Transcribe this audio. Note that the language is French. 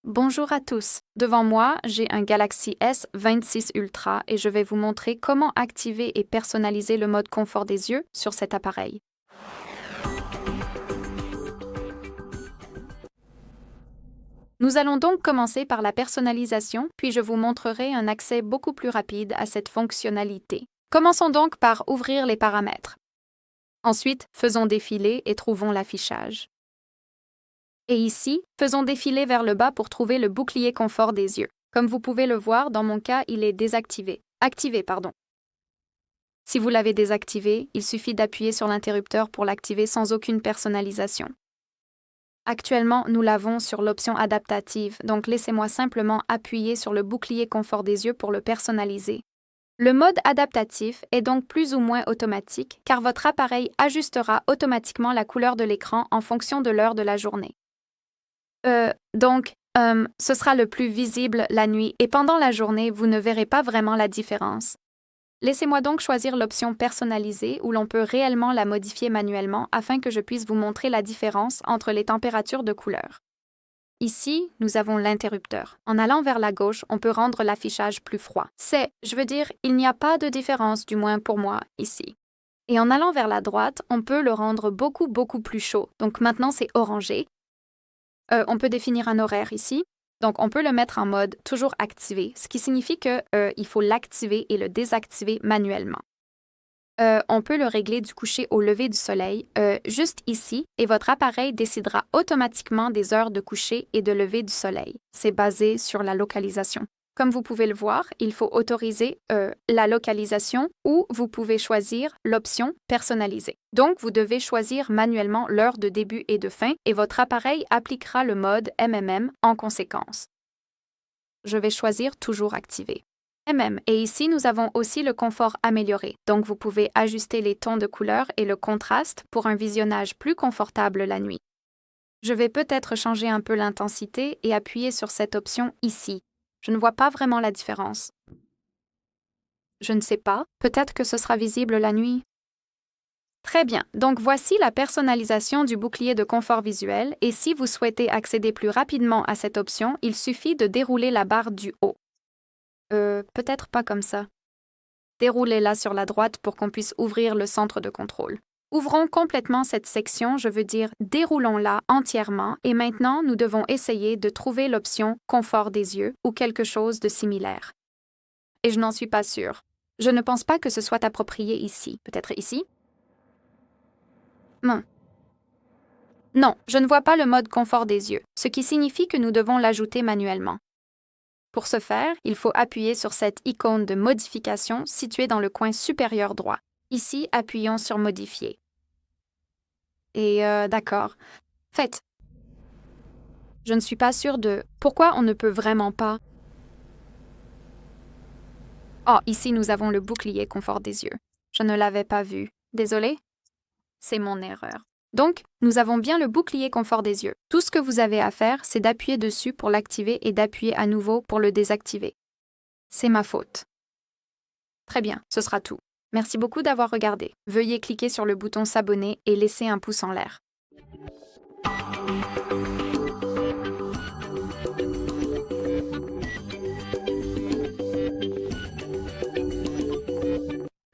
Bonjour à tous. Devant moi, j'ai un Galaxy S26 Ultra et je vais vous montrer comment activer et personnaliser le mode confort des yeux sur cet appareil. Nous allons donc commencer par la personnalisation, puis je vous montrerai un accès beaucoup plus rapide à cette fonctionnalité. Commençons donc par ouvrir les paramètres. Ensuite, faisons défiler et trouvons l'affichage. Et ici, faisons défiler vers le bas pour trouver le bouclier confort des yeux. Comme vous pouvez le voir, dans mon cas, il est désactivé. Activé, pardon. Si vous l'avez désactivé, il suffit d'appuyer sur l'interrupteur pour l'activer sans aucune personnalisation. Actuellement, nous l'avons sur l'option adaptative, donc laissez-moi simplement appuyer sur le bouclier confort des yeux pour le personnaliser. Le mode adaptatif est donc plus ou moins automatique car votre appareil ajustera automatiquement la couleur de l'écran en fonction de l'heure de la journée. Ce sera le plus visible la nuit et pendant la journée, vous ne verrez pas vraiment la différence. Laissez-moi donc choisir l'option personnalisée où l'on peut réellement la modifier manuellement afin que je puisse vous montrer la différence entre les températures de couleur. Ici, nous avons l'interrupteur. En allant vers la gauche, on peut rendre l'affichage plus froid. Il n'y a pas de différence, du moins pour moi, ici. Et en allant vers la droite, on peut le rendre beaucoup plus chaud. Donc maintenant, c'est orangé. On peut définir un horaire ici. Donc, on peut le mettre en mode toujours activé, ce qui signifie qu'il faut l'activer et le désactiver manuellement. On peut le régler du coucher au lever du soleil, juste ici, et votre appareil décidera automatiquement des heures de coucher et de lever du soleil. C'est basé sur la localisation. Comme vous pouvez le voir, il faut autoriser la localisation ou vous pouvez choisir l'option personnalisée. Donc, vous devez choisir manuellement l'heure de début et de fin et votre appareil appliquera le mode MMM en conséquence. Je vais choisir toujours activé. Et ici, nous avons aussi le confort amélioré. Donc, vous pouvez ajuster les tons de couleur et le contraste pour un visionnage plus confortable la nuit. Je vais peut-être changer un peu l'intensité et appuyer sur cette option ici. Je ne vois pas vraiment la différence. Je ne sais pas, peut-être que ce sera visible la nuit. Très bien, donc voici la personnalisation du bouclier de confort visuel et si vous souhaitez accéder plus rapidement à cette option, il suffit de dérouler la barre du haut. Peut-être pas comme ça. Déroulez-la sur la droite pour qu'on puisse ouvrir le centre de contrôle. Ouvrons complètement cette section, je veux dire déroulons-la entièrement et maintenant nous devons essayer de trouver l'option confort des yeux ou quelque chose de similaire. Et je n'en suis pas sûre. Je ne pense pas que ce soit approprié ici. Peut-être ici? Non. Non, je ne vois pas le mode confort des yeux, ce qui signifie que nous devons l'ajouter manuellement. Pour ce faire, il faut appuyer sur cette icône de modification située dans le coin supérieur droit. Ici, appuyons sur Modifier. Et d'accord. Faites. Je ne suis pas sûre de pourquoi on ne peut vraiment pas. Oh, ici nous avons le bouclier confort des yeux. Je ne l'avais pas vu. Désolée. C'est mon erreur. Donc, nous avons bien le bouclier confort des yeux. Tout ce que vous avez à faire, c'est d'appuyer dessus pour l'activer et d'appuyer à nouveau pour le désactiver. C'est ma faute. Très bien, ce sera tout. Merci beaucoup d'avoir regardé. Veuillez cliquer sur le bouton s'abonner et laisser un pouce en l'air.